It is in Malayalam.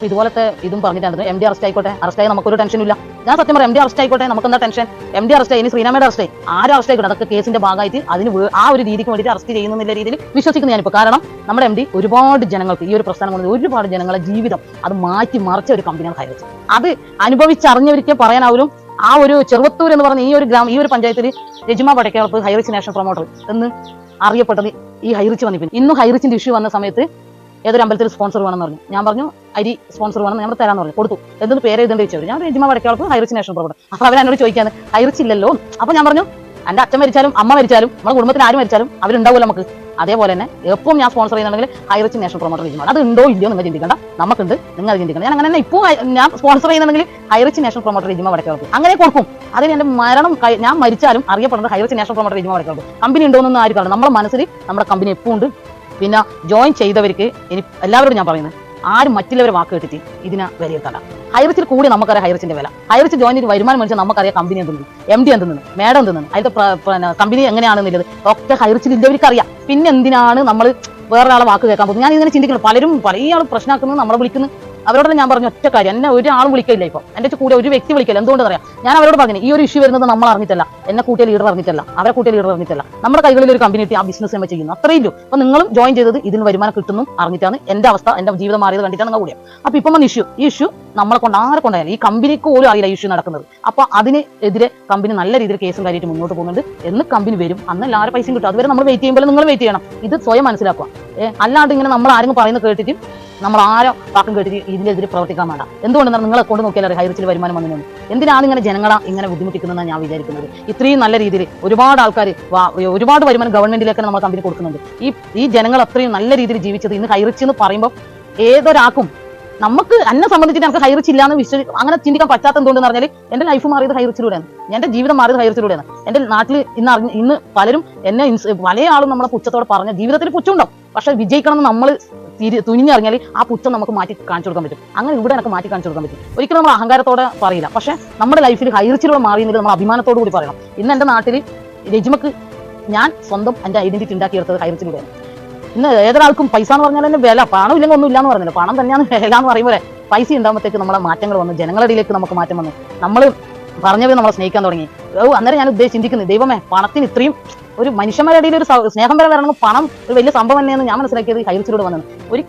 ഇതുപോലത്തെ ഇതും പറഞ്ഞിട്ടായിരുന്നു എം ഡി അറസ്റ്റ് ആയിക്കോട്ടെ, അറസ്റ്റ് ആയി നമുക്കൊരു ടെൻഷനും ഇല്ല. ഞാൻ സത്യം പറയാം, എം ഡി അറസ്റ്റ് ആയിക്കോട്ടെ, നമുക്ക് എന്താ ടെൻഷൻ? എം ഡി അറസ്റ്റ് ആയി, ഇനി ശ്രീനാമയുടെ അറസ്റ്റ് ആയി, ആരും അറസ്റ്റ് ആയിക്കോട്ടെ, അതൊക്കെ കേസിന്റെ ഭാഗമായിട്ട് അതിന് ആ ഒരു രീതിക്ക് വേണ്ടിയിട്ട് അറസ്റ്റ് ചെയ്യുന്ന രീതിയിൽ വിശ്വസിക്കുന്നു ഞാനിപ്പോൾ. കാരണം നമ്മുടെ എം ഡി ഒരുപാട് ജനങ്ങൾക്ക് ഈ ഒരു പ്രസ്ഥാനം കൊണ്ട് ഒരുപാട് ജനങ്ങളെ ജീവിതം അത് മാറ്റി മറിച്ച ഒരു കമ്പനിയാണ് ഹൈറിച്ച്. അത് അനുഭവിച്ചറിഞ്ഞവർക്ക് പറയാനാവും. ആ ഒരു ചെറുവത്തൂർ എന്ന് പറഞ്ഞ ഈ ഒരു പഞ്ചായത്തിൽ രജിമ പടക്കേളപ്പ് ഹൈറിച്ച് നാഷണൽ പ്രൊമോട്ടർ എന്ന് അറിയപ്പെട്ടത് ഈ ഹൈറിച്ച് വന്നിപ്പോൾ. ഇന്നും ഹൈറിച്ചിന്റെ ഇഷ്യൂ വന്ന സമയത്ത് ഏതൊരു അമ്പലത്തിൽ സ്പോൺസർ വേണമെന്ന് പറഞ്ഞു. ഞാൻ പറഞ്ഞു അരി സ്പോൺസർ വേണം, നമ്മൾ തരാന്ന് പറഞ്ഞു. കൊടുത്തു. എന്തൊന്ന് പേര് എഴുതേണ്ടി വെച്ചു. ഞാൻ രജിമ പടക്കേളപ്പ് ഹൈറിച്ച് നാഷണൽ പ്രൊമോട്ടർ. അപ്പൊ അവരെന്നോട് ചോദിക്കാന്ന് ഹൈറിച്ച് ഇല്ലല്ലോ. അപ്പൊ ഞാൻ പറഞ്ഞു എന്റെ അച്ഛൻ മരിച്ചാലും അമ്മ മരിച്ചാലും നമ്മുടെ കുടുംബത്തിൽ ആര് മരിച്ചാലും അവരുണ്ടാവുമല്ലോ നമുക്ക്. അതേപോലെ തന്നെ എപ്പം ഞാൻ സ്പോൺസർ ചെയ്യുന്നുണ്ടെങ്കിൽ ഹൈറിച്ച് നാഷണൽ പ്രൊമോട്ടർ രജിമ. അത് ഉണ്ടോ ഇല്ലയോ നിങ്ങൾ ചിന്തിക്കണ്ട, നമുക്കുണ്ട്, നിങ്ങൾ അത് ചിന്തിക്കണം. ഞാൻ അങ്ങനെ തന്നെ ഇപ്പോൾ ഞാൻ സ്പോൺസർ ചെയ്യുന്നുണ്ടെങ്കിൽ ഹൈറിച്ച് നാഷണൽ പ്രൊമോട്ടർ രജിമ പടക്കേളപ്പ് അങ്ങനെ കൊടുക്കും. അതിന് എന്റെ മരണം ഞാൻ മരിച്ചാലും അറിയപ്പെടുന്നത് Highrich national promoter Rejima പടക്കേളപ്പ്. Company ഉണ്ടോയെന്നൊന്നും ആരും കാണും. നമ്മുടെ മനസ്സിൽ നമ്മുടെ കമ്പനി എപ്പോൾ ഉണ്ട്. പിന്നെ ജോയിൻ ചെയ്തവർക്ക് ഇനി എല്ലാവരോടും ഞാൻ പറയുന്നത്, ആരും മറ്റുള്ളവരെ വാക്ക് കേട്ടിട്ട് ഇതിനെ വിലയിരുത്തണ്ട. ഹൈറിച്ചിൽ കൂടി നമുക്കറിയാം ഹൈറിച്ചിന്റെ വില. ഹൈറിച്ച് ജോയിൻ ചെയ്ത് വരുമാനം മേടിച്ചാൽ നമുക്കറിയാം കമ്പനി എന്തെന്ന്, എം ഡി എന്തെന്ന്, മേഡം എന്തെന്ന്, അതിന്റെ കമ്പനി എങ്ങനെയാണെന്നുള്ളത് ഒക്കെ ഹൈറിച്ചിൽ ഇല്ലവർക്ക് അറിയാം. പിന്നെ എന്തിനാണ് നമ്മൾ വേറൊരാളെ വാക്ക് കേൾക്കാൻ പോകുന്നത്? ഞാൻ ഇങ്ങനെ ചിന്തിക്കുന്നു. പലരും പല ആളും പ്രശ്നമാക്കുന്നത്, നമ്മളെ വിളിക്കുന്നു. അവരോട് ഞാൻ പറഞ്ഞു ഒറ്റ കാര്യം, എന്നെ ഒരാളും വിളിക്കില്ല. ഇപ്പം എന്റെ കൂടെ ഒരു വ്യക്തി വിളിക്കില്ല. എന്തുകൊണ്ട് അറിയാം? ഞാൻ അവരോട് പറഞ്ഞു ഈ ഒരു ഇഷ്യൂ വരുന്നത് നമ്മൾ അറിഞ്ഞിട്ടല്ല, എന്നെ കൂട്ടിയ ലീഡർ അറിഞ്ഞിട്ടല്ല, അവരെ കൂട്ടിയ ലീഡർ അറിഞ്ഞിട്ടല്ല. നമ്മുടെ കൈകളിൽ ഒരു കമ്പനി കിട്ടി, ആ ബിസിനസ് നമ്മൾ ചെയ്യുന്നു, അത്രയും ഇല്ലു. അപ്പൊ നിങ്ങളും ജോയിൻ ചെയ്തത് ഇതിന് വരുമാനം കിട്ടുന്നു അറിഞ്ഞിട്ടാണ്. എന്റെ അവസ്ഥ, എന്റെ ജീവിതം മാറിയത് കണ്ടിട്ടാണ് നിങ്ങൾ കൂടിയ. അപ്പൊ ഇപ്പം വന്ന ഇഷ്യൂ, ഈ ഇഷ്യൂ നമ്മളെ കൊണ്ട് ആരെ കൊണ്ടായാലും ഈ കമ്പനിക്ക് പോലും അറിയില്ല ഇഷ്യൂ നടക്കുന്നത്. അപ്പൊ അതിനെതിരെ കമ്പനി നല്ല രീതിയിൽ കേസും കാര്യമായിട്ട് മുന്നോട്ട് പോകുന്നുണ്ട്. എന്ന് കമ്പനി വരും അന്ന് എല്ലാവരും പൈസയും കിട്ടും. അതുവരെ നമ്മൾ വെയിറ്റ് ചെയ്യുമ്പോൾ നിങ്ങൾ വെയിറ്റ് ചെയ്യണം. ഇത് സ്വയം മനസ്സിലാക്കുക. അല്ലാണ്ട് ഇങ്ങനെ നമ്മൾ ആരെങ്കിലും പറയുന്നത് കേട്ടിട്ട് നമ്മൾ ആരോ വാക്കും കേട്ടിട്ട് ഇതിനെതിരെ പ്രവർത്തിക്കാൻ വേണ്ട. എന്തുകൊണ്ടെന്നാൽ നിങ്ങളെ കൊണ്ട് നോക്കിയാൽ ഹൈറിച്ചിൽ വരുമാനം വന്നു. എന്തിനാണ് ഇങ്ങനെ ജനങ്ങളെ ഇങ്ങനെ ബുദ്ധിമുട്ടിക്കുന്നതെന്ന് ഞാൻ വിചാരിക്കുന്നത്. ഇത്രയും നല്ല രീതിയിൽ ഒരുപാട് ആൾക്കാർ ഒരുപാട് വരുമാനം ഗവൺമെന്റിലേക്ക് നമ്മൾ കമ്പനി കൊടുക്കുന്നുണ്ട്. ഈ ജനങ്ങൾ അത്രയും നല്ല രീതിയിൽ ജീവിച്ചത് ഇന്ന് ഹൈറിച്ച് എന്ന് പറയുമ്പോൾ ഏതൊരാൾക്കും നമുക്ക് എന്നെ സംബന്ധിച്ചിട്ട് എനിക്ക് ഹൈറിച്ച് ഇല്ലാന്ന് അങ്ങനെ ചിന്തിക്കാൻ പറ്റാത്ത എന്തുകൊണ്ടെന്ന് പറഞ്ഞാൽ എന്റെ ലൈഫ് മാറിയത് ഹൈറിച്ചിലൂടെയാണ്, എന്റെ ജീവിതം മാറിയത് ഹൈറിച്ചിലൂടെയാണ്. എന്റെ നാട്ടിൽ ഇന്ന് പലരും എന്നെ പല ആളും നമ്മളെ പുച്ഛത്തോടെ പറഞ്ഞ ജീവിതത്തിൽ പുച്ഛമുണ്ടാവും. പക്ഷെ വിജയിക്കണം എന്ന് നമ്മൾ തുനിഞ്ഞിറങ്ങിയാൽ ആ പുച്ഛം നമുക്ക് മാറ്റി കാണിച്ചു കൊടുക്കാൻ പറ്റും. അങ്ങനെ ഇവിടെ എനിക്ക് മാറ്റി കാണിച്ചു കൊടുക്കാൻ പറ്റും. ഒരിക്കലും നമ്മൾ അഹങ്കാരത്തോടെ പറയില്ല. പക്ഷെ നമ്മുടെ ലൈഫിൽ ഹൈറിച്ചിലൂടെ മാറിയെങ്കിൽ നമ്മൾ അഭിമാനത്തോടു കൂടി പറയണം. ഇന്ന് എന്റെ നാട്ടിൽ രജിമക്ക് ഞാൻ സ്വന്തം എന്റെ ഐഡന്റിറ്റി ഉണ്ടാക്കിയെടുത്തത് ഹൈറിച്ചിലൂടെയാണ്. ഇന്ന് ഏതൊരാൾക്കും പൈസ എന്ന് പറഞ്ഞാൽ തന്നെ വില, പണം ഇല്ലെങ്കിൽ ഒന്നും ഇല്ലാന്ന് പറഞ്ഞില്ല, പണം തന്നെയാണ് വില എന്ന് പറയുമ്പോൾ പൈസ ഉണ്ടാകുമ്പോഴത്തേക്ക് നമ്മളെ മാറ്റങ്ങൾ വന്നു, ജനങ്ങളുടെ ഇടയിലേക്ക് നമുക്ക് മാറ്റം വന്നു. നമ്മൾ പറഞ്ഞവർ നമ്മളെ സ്നേഹിക്കാൻ തുടങ്ങി. അന്നേരം ഞാൻ ചിന്തിക്കുന്നത്, ദൈവമേ പണത്തിന് ഇത്രയും ഒരു മനുഷ്യന്മാരുടെ ഇടയിൽ ഒരു സ്നേഹം വരെ വരണമെങ്കിൽ പണം ഒരു വലിയ സംഭവം തന്നെയെന്ന് ഞാൻ മനസ്സിലാക്കിയത് ഹൈറിച്ചിലൂടെ വന്നത്.